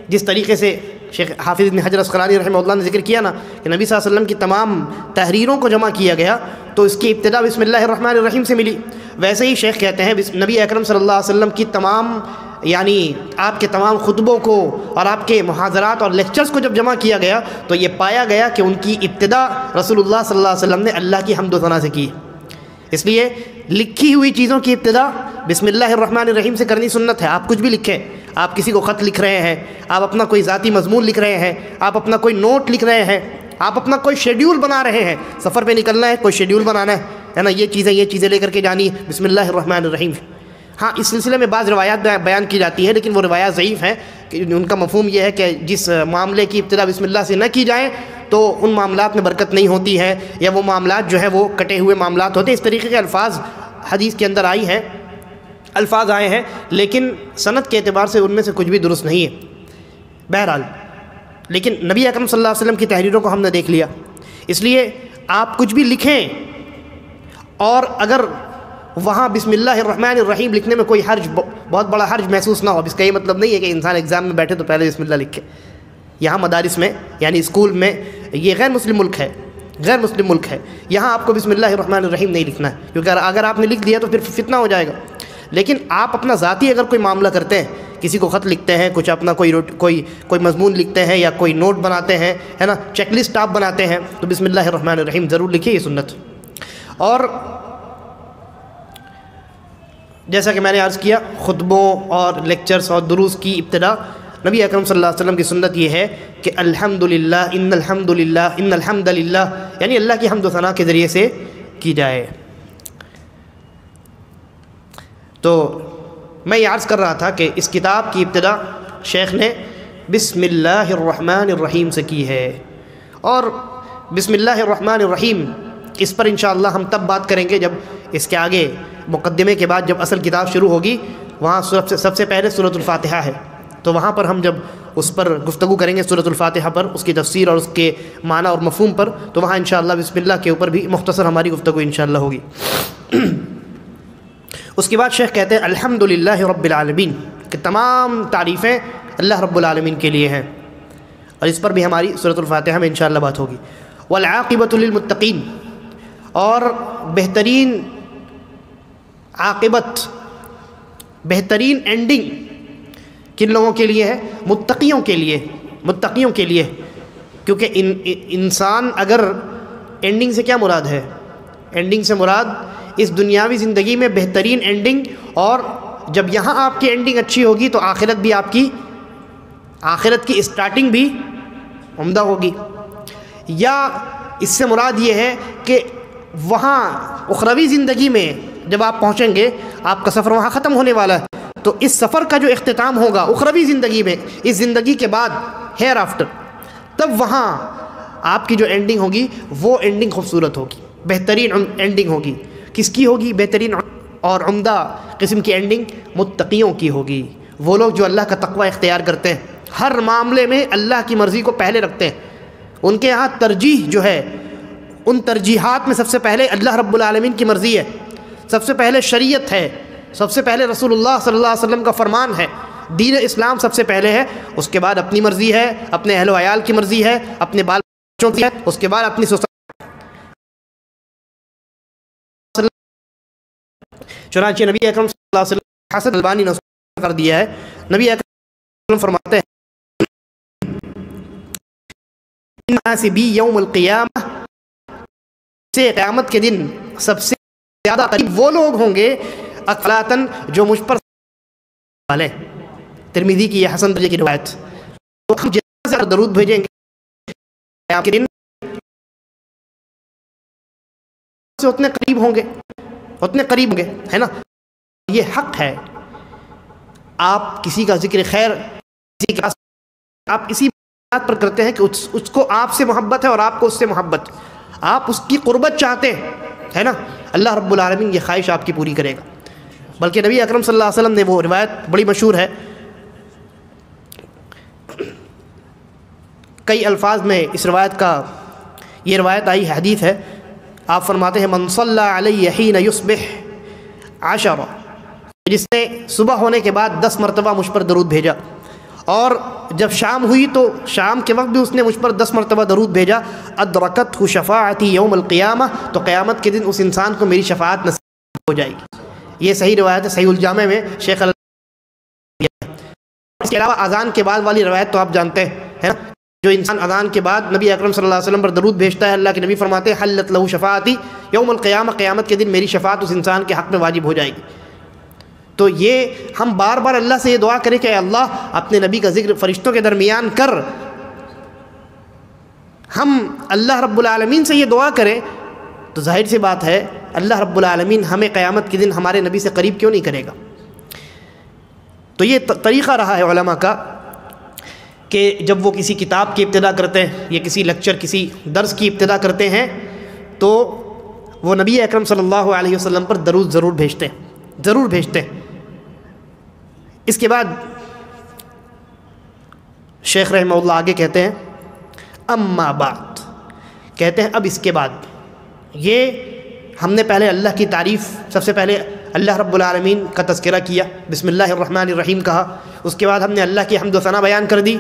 S1: جس طریقے سے شیخ حافظ ابن حجر اسقلانی رحمہ اللہ نے ذکر کیا نا کہ نبی صلی اللہ علیہ وسلم کی تمام تحریروں کو جمع کیا گیا تو اس کی ابتدا بسم اللہ الرحمن الرحیم سے ملی، ویسے ہی شیخ کہتے ہیں نبی اکرم صلی اللہ علیہ وسلم کی تمام، یعنی آپ کے تمام خطبوں کو اور آپ کے محاضرات اور لیکچرز کو جب جمع کیا گیا تو یہ پایا گیا کہ ان کی ابتدا رسول اللہ صلی اللہ علیہ وسلم نے اللہ کی حمد و ثنا سے کی. اس لیے لکھی ہوئی چیزوں کی ابتدا بسم اللہ الرحمن الرحیم سے کرنی سنت ہے. آپ کچھ بھی لکھیں، آپ کسی کو خط لکھ رہے ہیں، آپ اپنا کوئی ذاتی مضمون لکھ رہے ہیں، آپ اپنا کوئی نوٹ لکھ رہے ہیں، آپ اپنا کوئی شیڈیول بنا رہے ہیں، سفر پہ نکلنا ہے، کوئی شیڈیول بنانا ہے نا، یہ چیزیں لے کر کے جانی، بسم اللہ الرحمن الرحیم. ہاں، اس سلسلے میں بعض روایات بیان کی جاتی ہیں، لیکن وہ روایات ضعیف ہیں کہ ان کا مفہوم یہ ہے کہ جس معاملے کی ابتدا بسم اللہ سے نہ کی جائے تو ان معاملات میں برکت نہیں ہوتی ہے، یا وہ معاملات جو ہے وہ کٹے ہوئے معاملات ہوتے ہیں. اس طریقے کے الفاظ حدیث کے اندر آئی ہیں، الفاظ آئے ہیں، لیکن سند کے اعتبار سے ان میں سے کچھ بھی درست نہیں ہے. بہرحال لیکن نبی اکرم صلی اللہ علیہ وسلم کی تحریروں کو ہم نے دیکھ لیا، اس لیے آپ کچھ بھی لکھیں اور اگر وہاں بسم اللہ الرحمن الرحیم لکھنے میں کوئی حرج، بہت بڑا حرج محسوس نہ ہو. اب اس کا یہ مطلب نہیں ہے کہ انسان ایگزام میں بیٹھے تو پہلے بسم اللہ لکھے. یہاں مدارس میں، یعنی اسکول میں، یہ غیر مسلم ملک ہے، غیر مسلم ملک ہے، یہاں آپ کو بسم اللہ الرحمن الرحیم نہیں لکھنا ہے، کیونکہ اگر آپ نے لکھ دیا تو پھر فتنہ ہو جائے گا. لیکن آپ اپنا ذاتی اگر کوئی معاملہ کرتے ہیں، کسی کو خط لکھتے ہیں، کچھ اپنا کوئی مضمون لکھتے ہیں یا کوئی نوٹ بناتے ہیں، ہے نا، چیک لسٹ آپ بناتے ہیں، تو بسم اللہ الرحمن الرحیم ضرور لکھیے. یہ سنت. اور جیسا کہ میں نے عرض کیا، خطبوں اور لیکچرز اور دروس کی ابتدا نبی اکرم صلی اللہ علیہ وسلم کی سنت یہ ہے کہ الحمدللہ، ان الحمدللہ، ان الحمدللہ، یعنی اللہ کی حمد و ثنا کے ذریعے سے کی جائے. تو میں یہ عرض کر رہا تھا کہ اس کتاب کی ابتدا شیخ نے بسم اللہ الرحمن الرحیم سے کی ہے، اور بسم اللہ الرحمن الرحیم اس پر انشاءاللہ ہم تب بات کریں گے جب اس کے آگے مقدمے کے بعد جب اصل کتاب شروع ہوگی. وہاں سب سے پہلے سورۃ الفاتحہ ہے، تو وہاں پر ہم جب اس پر گفتگو کریں گے سورۃ الفاتحہ پر، اس کی تفسیر اور اس کے معنی اور مفہوم پر، تو وہاں انشاءاللہ بسم اللہ کے اوپر بھی مختصر ہماری گفتگو انشاءاللہ ہوگی. اس کے بعد شیخ کہتے ہیں الحمدللہ رب العالمین، کہ تمام تعریفیں اللہ رب العالمین کے لیے ہیں، اور اس پر بھی ہماری سورۃ الفاتحہ میں انشاءاللہ بات ہوگی. والعاقبۃ للمتقین، اور بہترین عاقبت، بہترین اینڈنگ کن لوگوں کے لیے ہے؟ متقیوں کے لیے، متقیوں کے لیے. کیونکہ انسان اگر اینڈنگ سے کیا مراد ہے؟ اینڈنگ سے مراد اس دنیاوی زندگی میں بہترین اینڈنگ، اور جب یہاں آپ کی اینڈنگ اچھی ہوگی تو آخرت بھی آپ کی، آخرت کی اسٹارٹنگ بھی عمدہ ہوگی. یا اس سے مراد یہ ہے کہ وہاں اخروی زندگی میں جب آپ پہنچیں گے، آپ کا سفر وہاں ختم ہونے والا ہے، تو اس سفر کا جو اختتام ہوگا اخروی زندگی میں، اس زندگی کے بعد، ہیئر آفٹر، تب وہاں آپ کی جو اینڈنگ ہوگی وہ اینڈنگ خوبصورت ہوگی، بہترین اینڈنگ ہوگی. کس کی ہوگی بہترین اور عمدہ قسم کی اینڈنگ؟ متقیوں کی ہوگی. وہ لوگ جو اللہ کا تقوی اختیار کرتے ہیں، ہر معاملے میں اللہ کی مرضی کو پہلے رکھتے ہیں، ان کے ہاں ترجیح جو ہے ان ترجیحات میں سب سے پہلے اللہ رب العالمین کی مرضی ہے، سب سے پہلے شریعت ہے، سب سے پہلے رسول اللہ صلی اللہ علیہ وسلم کا فرمان ہے، دین اسلام سب سے پہلے ہے، اس کے بعد اپنی مرضی ہے، اپنے اہل و عیال کی مرضی ہے، اپنے بال بچوں کی ہے، اس کے بعد اپنی سوسائٹی۔ چنانچہ نبی اکرم صلی اللہ علیہ وسلم، حسن البانی نے کر دیا ہے، نبی اکرم صلی اللہ علیہ وسلم فرماتے ہیں الناس بی یوم القیامہ، سے قیامت کے دن سب سے زیادہ قریب وہ لوگ ہوں گے اقلاتن جو مجھ پر والے، ترمذی کی یہ حسن درجے کی روایت، تو ہم جتنا زیادہ درود بھیجیں گے قیامت کے دن سے اتنے قریب ہوں گے، اتنے قریب ہوں گے، ہے نا۔ یہ حق ہے، آپ کسی کا ذکر خیر کسی کے پاس آپ اسی بات پر کرتے ہیں کہ اس کو آپ سے محبت ہے اور آپ کو اس سے محبت، آپ اس کی قربت چاہتے ہیں، ہے نا۔ اللہ رب العالمین یہ خواہش آپ کی پوری کرے گا۔ بلکہ نبی اکرم صلی اللہ علیہ وسلم نے وہ روایت بڑی مشہور ہے، کئی الفاظ میں اس روایت کا، یہ روایت آئی ہے، حدیث ہے، آپ فرماتے ہیں من صلی علی حین یصبح 10، جس نے صبح ہونے کے بعد 10 مرتبہ مجھ پر درود بھیجا، اور جب شام ہوئی تو شام کے وقت بھی اس نے مجھ پر 10 مرتبہ درود بھیجا، ادرکتہ شفاعتی یوم القیامہ، تو قیامت کے دن اس انسان کو میری شفاعت نصیب ہو جائے گی۔ یہ صحیح روایت ہے، صحیح الجامع میں شیخ اس کے علاوہ اذان کے بعد والی روایت تو آپ جانتے ہیں، ہے نا، جو انسان اذان کے بعد نبی اکرم صلی اللہ علیہ وسلم پر درود بھیجتا ہے، اللہ کے نبی فرماتے ہیں حلت لہ شفاعتی یوم القیامہ، قیامت کے دن میری شفاعت اس انسان کے حق میں واجب ہو جائے گی۔ تو یہ ہم بار بار اللہ سے یہ دعا کریں کہ اے اللہ اپنے نبی کا ذکر فرشتوں کے درمیان کر، ہم اللہ رب العالمین سے یہ دعا کریں تو ظاہر سی بات ہے اللہ رب العالمین ہمیں قیامت کے دن ہمارے نبی سے قریب کیوں نہیں کرے گا۔ تو یہ طریقہ رہا ہے علماء کا کہ جب وہ کسی کتاب کی ابتدا کرتے ہیں یا کسی لیکچر کسی درس کی ابتدا کرتے ہیں تو وہ نبی اکرم صلی اللہ علیہ وسلم پر درود ضرور بھیجتے ہیں، ضرور بھیجتے ہیں۔ اس کے بعد شیخ رحمہ اللہ آگے کہتے ہیں اما بعد، کہتے ہیں اب اس کے بعد، یہ ہم نے پہلے اللہ کی تعریف، سب سے پہلے اللہ رب العالمین کا تذکرہ کیا، بسم اللہ الرحمن الرحیم کہا، اس کے بعد ہم نے اللہ کی حمد و ثنا بیان کر دی،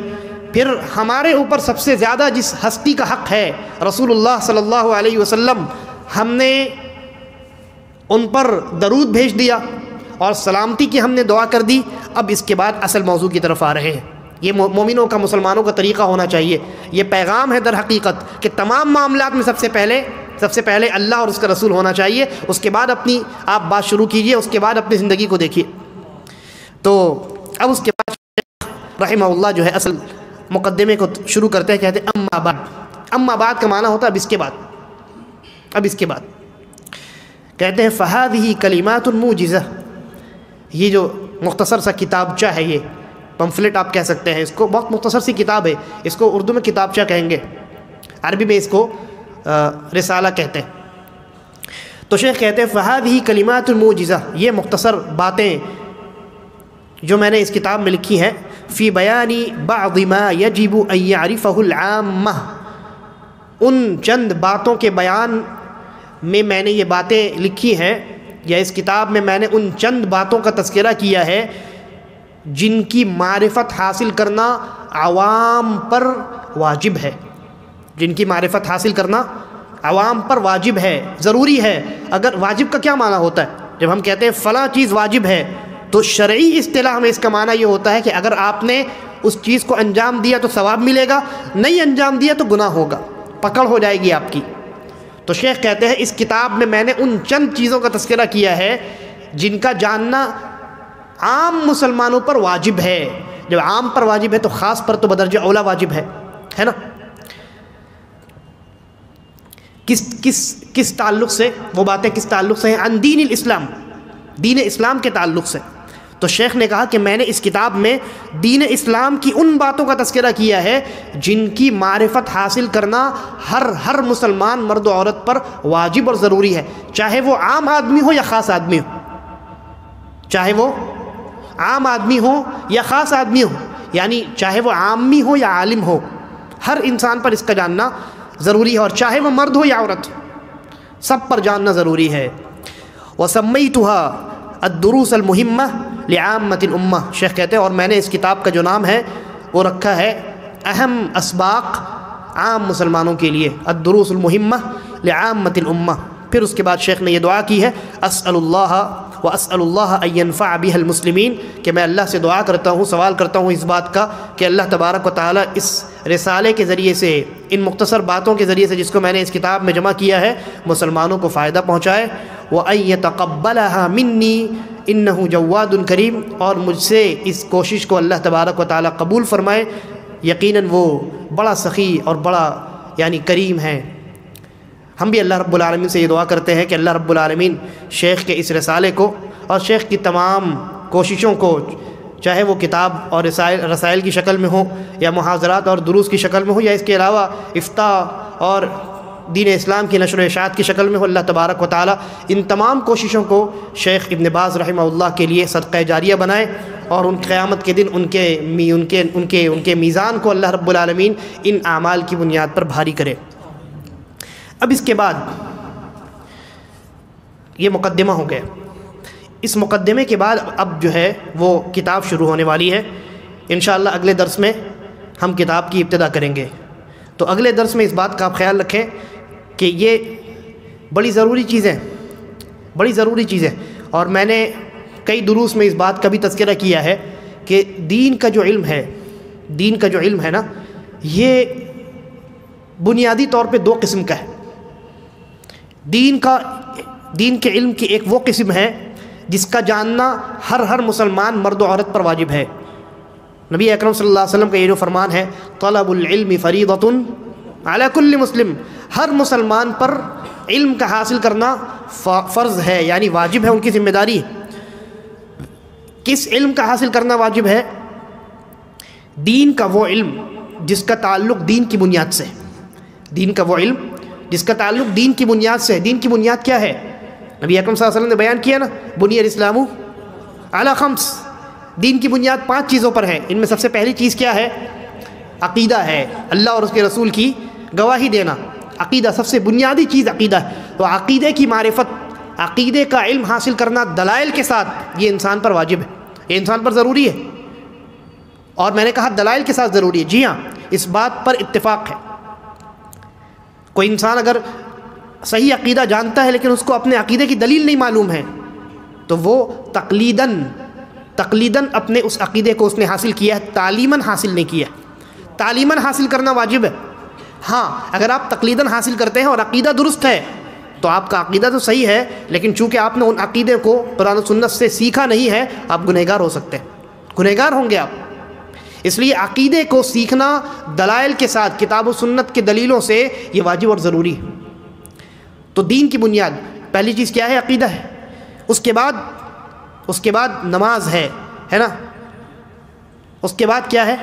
S1: پھر ہمارے اوپر سب سے زیادہ جس ہستی کا حق ہے رسول اللہ صلی اللہ علیہ وسلم، ہم نے ان پر درود بھیج دیا اور سلامتی کی ہم نے دعا کر دی۔ اب اس کے بعد اصل موضوع کی طرف آ رہے ہیں۔ یہ مومنوں کا، مسلمانوں کا طریقہ ہونا چاہیے، یہ پیغام ہے در حقیقت کہ تمام معاملات میں سب سے پہلے اللہ اور اس کا رسول ہونا چاہیے، اس کے بعد اپنی آپ بات شروع کیجئے، اس کے بعد اپنی زندگی کو دیکھیے۔ تو اب اس کے بعد رحمہ اللہ جو ہے اصل مقدمے کو شروع کرتے ہیں، کہتے ہیں اما بعد۔ اما بعد کا معنی ہوتا ہے اب اس کے بعد، اب اس کے بعد کہتے ہیں فہذہ کلمات موجزہ، یہ جو مختصر سا کتابچہ ہے، یہ پمفلٹ آپ کہہ سکتے ہیں، اس کو بہت مختصر سی کتاب ہے، اس کو اردو میں کتابچہ کہیں گے، عربی میں اس کو رسالہ کہتے ہیں۔ تو شیخ کہتے ہیں فہذہ کلمات موجزہ، یہ مختصر باتیں جو میں نے اس کتاب میں لکھی ہیں، فی بیان بعض ما یجب ان یعرفہ العامہ، ان چند باتوں کے بیان میں نے یہ باتیں لکھی ہیں، یا اس کتاب میں نے ان چند باتوں کا تذکرہ کیا ہے جن کی معرفت حاصل کرنا عوام پر واجب ہے، جن کی معرفت حاصل کرنا عوام پر واجب ہے، ضروری ہے۔ اگر واجب کا کیا معنی ہوتا ہے؟ جب ہم کہتے ہیں فلاں چیز واجب ہے تو شرعی اصطلاح میں اس کا معنی یہ ہوتا ہے کہ اگر آپ نے اس چیز کو انجام دیا تو ثواب ملے گا، نہیں انجام دیا تو گناہ ہوگا، پکڑ ہو جائے گی آپ کی۔ تو شیخ کہتے ہیں اس کتاب میں نے ان چند چیزوں کا تذکرہ کیا ہے جن کا جاننا عام مسلمانوں پر واجب ہے۔ جب عام پر واجب ہے تو خاص پر تو بدرجہ اولا واجب ہے نا۔ کس تعلق سے وہ باتیں، کس تعلق سے ہیں؟ عن دین الاسلام، دین اسلام کے تعلق سے۔ تو شیخ نے کہا کہ میں نے اس کتاب میں دین اسلام کی ان باتوں کا تذکرہ کیا ہے جن کی معرفت حاصل کرنا ہر مسلمان مرد و عورت پر واجب اور ضروری ہے، چاہے وہ عام آدمی ہو یا خاص آدمی ہو، چاہے وہ عام آدمی ہو یا خاص آدمی ہو، یعنی چاہے وہ عامی ہو یا عالم ہو، ہر انسان پر اس کا جاننا ضروری ہے، اور چاہے وہ مرد ہو یا عورت ہو۔ سب پر جاننا ضروری ہے۔ وَسَمَّيْتُهَا الدُّرُوسَ الْمُهِمَّةِ لِعَامَّةِ الْأُمَّةِ، شیخ کہتے ہیں اور میں نے اس کتاب کا جو نام ہے وہ رکھا ہے اہم اسباق عام مسلمانوں کے لیے، الدروس المہمہ لعامۃ الامہ۔ پھر اس کے بعد شیخ نے یہ دعا کی ہے، اسأل اللہ واسأل اللہ ان ينفع بها المسلمین، کہ میں اللہ سے دعا کرتا ہوں، سوال کرتا ہوں اس بات کا کہ اللہ تبارک و تعالی اس رسالے کے ذریعے سے، ان مختصر باتوں کے ذریعے سے جس کو میں نے اس کتاب میں جمع کیا ہے، مسلمانوں کو فائدہ پہنچائے۔ وَأَن يَتَقَبَّلَهَا مِنِّي إِنَّهُ جَوَّادٌ کریم، اور مجھ سے اس کوشش کو اللہ تبارک و تعالی قبول فرمائے، یقیناً وہ بڑا سخی اور بڑا کریم ہے۔ ہم بھی اللہ رب العالمین سے یہ دعا کرتے ہیں کہ اللہ رب العالمین شیخ کے اس رسالے کو اور شیخ کی تمام کوششوں کو، چاہے وہ کتاب اور رسائل کی شکل میں ہو یا محاضرات اور دروس کی شکل میں ہو یا اس کے علاوہ افتاء اور دین اسلام کی نشر و اشاعت کی شکل میں ہو، اللہ تبارک و تعالی ان تمام کوششوں کو شیخ ابن باز رحمہ اللہ کے لیے صدقہ جاریہ بنائے، اور ان قیامت کے دن ان کے میزان کو اللہ رب العالمین ان اعمال کی بنیاد پر بھاری کرے۔ اب اس کے بعد یہ مقدمہ ہو گیا، اس مقدمے کے بعد اب جو ہے وہ کتاب شروع ہونے والی ہے۔ انشاءاللہ اگلے درس میں ہم کتاب کی ابتدا کریں گے، تو اگلے درس میں اس بات کا آپ خیال رکھیں کہ یہ بڑی ضروری چیز ہے، اور میں نے کئی دروس میں اس بات کا بھی تذکرہ کیا ہے کہ دین کا جو علم ہے نا، یہ بنیادی طور پہ دو قسم کا ہے۔ دین کے علم کی ایک وہ قسم ہے جس کا جاننا ہر مسلمان مرد و عورت پر واجب ہے۔ نبی اکرم صلی اللہ علیہ وسلم کا یہ جو فرمان ہے، طلب العلم فریضۃ علی کل مسلم، ہر مسلمان پر علم کا حاصل کرنا فرض ہے، یعنی واجب ہے، ان کی ذمہ داری ہے۔ کس علم کا حاصل کرنا واجب ہے؟ دین کا وہ علم جس کا تعلق دین کی بنیاد سے، دین کا وہ علم جس کا تعلق دین کی بنیاد سے۔ دین کی بنیاد کیا ہے؟ نبی اکرم صلی اللہ علیہ وسلم نے بیان کیا نا، بنی الاسلام علی خمس، دین کی بنیاد 5 چیزوں پر ہے۔ ان میں سب سے پہلی چیز کیا ہے؟ عقیدہ ہے، اللہ اور اس کے رسول کی گواہی دینا۔ عقیدہ سب سے بنیادی چیز عقیدہ ہے، تو عقیدے کی معرفت، عقیدے کا علم حاصل کرنا دلائل کے ساتھ، یہ انسان پر واجب ہے، یہ انسان پر ضروری ہے۔ اور میں نے کہا دلائل کے ساتھ ضروری ہے، جی ہاں، اس بات پر اتفاق ہے۔ کوئی انسان اگر صحیح عقیدہ جانتا ہے لیکن اس کو اپنے عقیدے کی دلیل نہیں معلوم ہے، تو وہ تقلیداً اپنے اس عقیدے کو اس نے حاصل کیا ہے، تعلیماً حاصل نہیں کیا۔ تعلیماً حاصل کرنا واجب ہے۔ ہاں، اگر آپ تقلیداً حاصل کرتے ہیں اور عقیدہ درست ہے تو آپ کا عقیدہ تو صحیح ہے، لیکن چونکہ آپ نے ان عقیدے کو قرآن و سنت سے سیکھا نہیں ہے، آپ گنہگار ہو سکتے ہیں، گنہگار ہوں گے آپ۔ اس لیے عقیدے کو سیکھنا دلائل کے ساتھ، کتاب و سنت کے دلیلوں سے، یہ واجب اور ضروری ہے۔ تو دین کی بنیاد پہلی چیز کیا ہے؟ عقیدہ ہے۔ اس کے بعد نماز ہے نا، اس کے بعد کیا ہے؟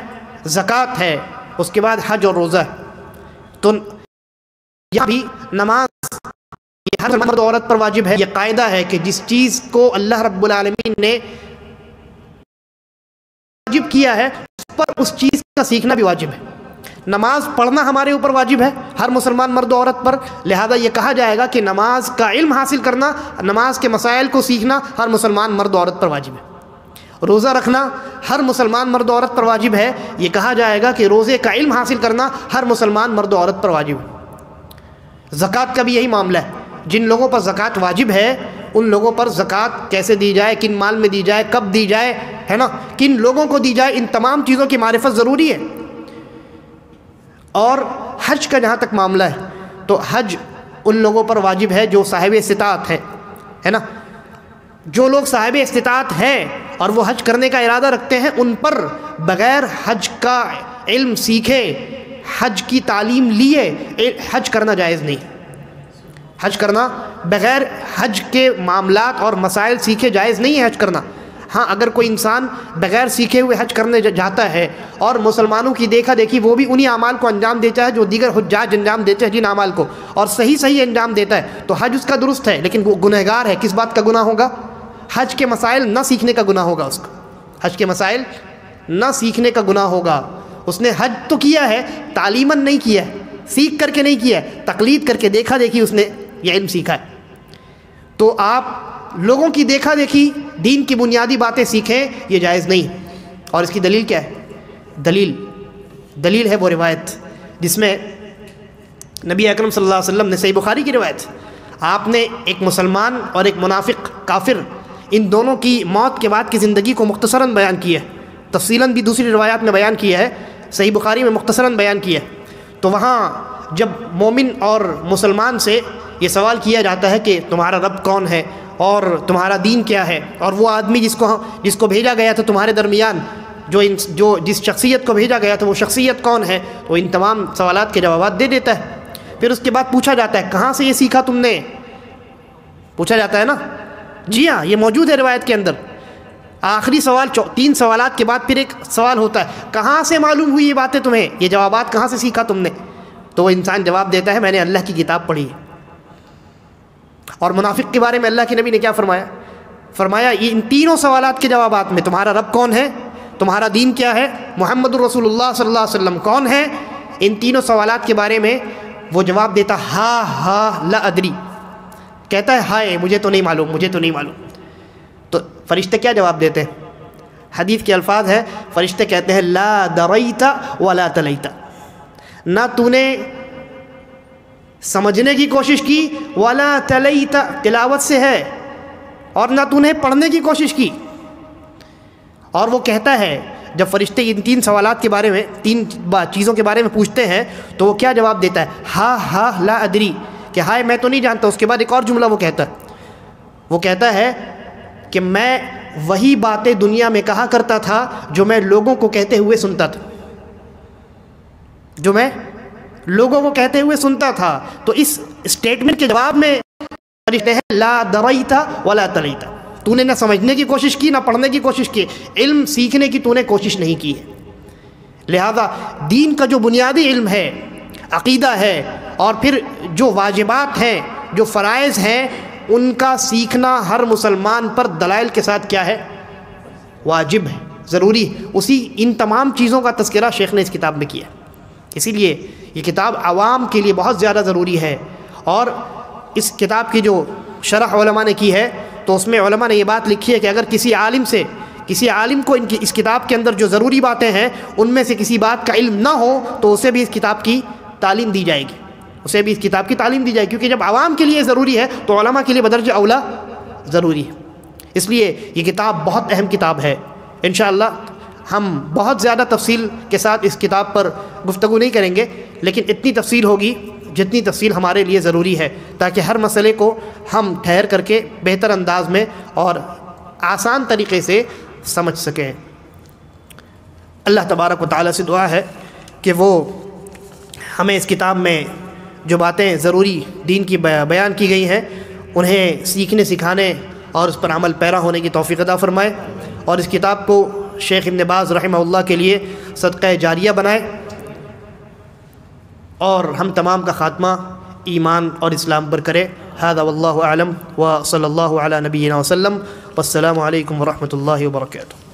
S1: زکوٰۃ ہے، اس کے بعد حج اور روزہ ہے۔ تو یہاں بھی نماز یہ ہر مرد عورت پر واجب ہے۔ یہ قاعدہ ہے کہ جس چیز کو اللہ رب العالمین نے واجب کیا ہے اس پر اس چیز کا سیکھنا بھی واجب ہے۔ نماز پڑھنا ہمارے اوپر واجب ہے، ہر مسلمان مرد و عورت پر، لہذا یہ کہا جائے گا کہ نماز کا علم حاصل کرنا، نماز کے مسائل کو سیکھنا ہر مسلمان مرد و عورت پر واجب ہے۔ روزہ رکھنا ہر مسلمان مرد و عورت پر واجب ہے، یہ کہا جائے گا کہ روزے کا علم حاصل کرنا ہر مسلمان مرد و عورت پر واجب ہے۔ زکوٰۃ کا بھی یہی معاملہ ہے، جن لوگوں پر زکوٰۃ واجب ہے ان لوگوں پر زکوٰۃ کیسے دی جائے، کن مال میں دی جائے، کب دی جائے، ہے نا، کن لوگوں کو دی جائے، ان تمام چیزوں کی معرفت ضروری ہے۔ اور حج کا جہاں تک معاملہ ہے تو حج ان لوگوں پر واجب ہے جو صاحب استطاعت ہے نا، جو لوگ صاحب استطاعت ہیں اور وہ حج کرنے کا ارادہ رکھتے ہیں، ان پر بغیر حج کا علم سیکھے، حج کی تعلیم لیے حج کرنا جائز نہیں۔ حج کرنا بغیر حج کے معاملات اور مسائل سیکھے جائز نہیں ہے حج کرنا۔ ہاں، اگر کوئی انسان بغیر سیکھے ہوئے حج کرنے جاتا ہے اور مسلمانوں کی دیکھا دیکھی وہ بھی انہی اعمال کو انجام دیتا ہے جو دیگر حجاج انجام دیتے ہیں جن اعمال کو، اور صحیح انجام دیتا ہے، تو حج اس کا درست ہے، لیکن وہ گنہگار ہے۔ کس بات کا گناہ ہوگا؟ حج کے مسائل نہ سیکھنے کا گناہ ہوگا اس کو، حج کے مسائل نہ سیکھنے کا گناہ ہوگا۔ اس نے حج تو کیا ہے، تعلیماً نہیں کیا ہے، سیکھ کر کے نہیں کیا ہے، تقلید کر کے دیکھا دیکھی اس نے یہ علم سیکھا ہے. تو آپ لوگوں کی دیکھا دیکھی دین کی بنیادی باتیں سیکھیں، یہ جائز نہیں. اور اس کی دلیل کیا ہے؟ دلیل ہے وہ روایت جس میں نبی اکرم صلی اللہ علیہ وسلم نے، صحیح بخاری کی روایت، آپ نے ایک مسلمان اور ایک منافق کافر ان دونوں کی موت کے بعد کی زندگی کو مختصراً بیان کیا ہے. تفصیلاً بھی دوسری روایات میں بیان کیا ہے، صحیح بخاری میں مختصراً بیان کیا ہے. تو وہاں جب مومن اور مسلمان سے یہ سوال کیا جاتا ہے کہ تمہارا رب کون ہے اور تمہارا دین کیا ہے، اور وہ آدمی جس کو بھیجا گیا تھا تمہارے درمیان، جس شخصیت کو بھیجا گیا تھا وہ شخصیت کون ہے، تو ان تمام سوالات کے جوابات دے دیتا ہے. پھر اس کے بعد پوچھا جاتا ہے کہاں سے یہ سیکھا تم نے؟ پوچھا جاتا ہے نا. جی ہاں، یہ موجود ہے روایت کے اندر. آخری سوال 3 سوالات کے بعد پھر ایک سوال ہوتا ہے، کہاں سے معلوم ہوئی یہ باتیں تمہیں، یہ جوابات کہاں سے سیکھا تم نے؟ تو وہ انسان جواب دیتا ہے میں نے اللہ کی کتاب پڑھی ہے. اور منافق کے بارے میں اللہ کے نبی نے کیا فرمایا یہ ان تینوں سوالات کے جوابات میں، تمہارا رب کون ہے، تمہارا دین کیا ہے، محمد الرسول اللہ صلی اللہ علیہ وسلم کون ہے، ان تینوں سوالات کے بارے میں وہ جواب دیتا ہا لا ادری، کہتا ہے ہائے مجھے تو نہیں معلوم. تو فرشتے کیا جواب دیتے ہیں؟ حدیث کے الفاظ ہے، فرشتے کہتے ہیں لا دریت ولا تلیت، نہ تو نے سمجھنے کی کوشش کی، ولا تلیت تلاوت سے ہے، اور نہ تو نے پڑھنے کی کوشش کی. اور وہ کہتا ہے جب فرشتے ان 3 سوالات کے بارے میں 3 چیزوں کے بارے میں پوچھتے ہیں تو وہ کیا جواب دیتا ہے؟ ہا لا ادری، کہ ہائے میں تو نہیں جانتا. اس کے بعد ایک اور جملہ وہ کہتا ہے کہ میں وہی باتیں دنیا میں کہا کرتا تھا جو میں لوگوں کو کہتے ہوئے سنتا تھا. تو اس اسٹیٹمنٹ کے جواب میں فرشتے ہیں لا دریت ولا تلیت، تو نے نہ سمجھنے کی کوشش کی نہ پڑھنے کی کوشش کی، علم سیکھنے کی تو نے کوشش نہیں کی ہے. لہذا دین کا جو بنیادی علم ہے، عقیدہ ہے، اور پھر جو واجبات ہیں، جو فرائض ہیں، ان کا سیکھنا ہر مسلمان پر دلائل کے ساتھ کیا ہے؟ واجب ہے، ضروری. ان تمام چیزوں کا تذکرہ شیخ نے اس کتاب میں کیا. اسی لیے یہ کتاب عوام کے لیے بہت زیادہ ضروری ہے. اور اس کتاب کی جو شرح علماء نے کی ہے تو اس میں علماء نے یہ بات لکھی ہے کہ اگر کسی عالم کو اس کتاب کے اندر جو ضروری باتیں ہیں ان میں سے کسی بات کا علم نہ ہو تو اسے بھی اس کتاب کی تعلیم دی جائے گی. کیونکہ جب عوام کے لیے ضروری ہے تو علماء کے لیے بدرجہ اولا ضروری ہے. اس لیے یہ کتاب بہت اہم کتاب ہے. انشاءاللہ ہم بہت زیادہ تفصیل کے ساتھ اس کتاب پر گفتگو نہیں کریں گے، لیکن اتنی تفصیل ہوگی جتنی تفصیل ہمارے لیے ضروری ہے، تاکہ ہر مسئلے کو ہم ٹھہر کر کے بہتر انداز میں اور آسان طریقے سے سمجھ سکیں. اللہ تبارک و تعالیٰ سے دعا ہے کہ وہ ہمیں اس کتاب میں جو باتیں ضروری دین کی بیان کی گئی ہیں انہیں سیکھنے سکھانے اور اس پر عمل پیرا ہونے کی توفیق عطا فرمائے، اور اس کتاب کو شیخ ابن باز رحمہ اللہ کے لیے صدقہ جاریہ بنائے، اور ہم تمام کا خاتمہ ایمان اور اسلام پر کرے. ھذا واللہ اعلم وصلی اللہ علی نبینا وسلم، والسلام علیکم ورحمۃ اللہ وبرکاتہ.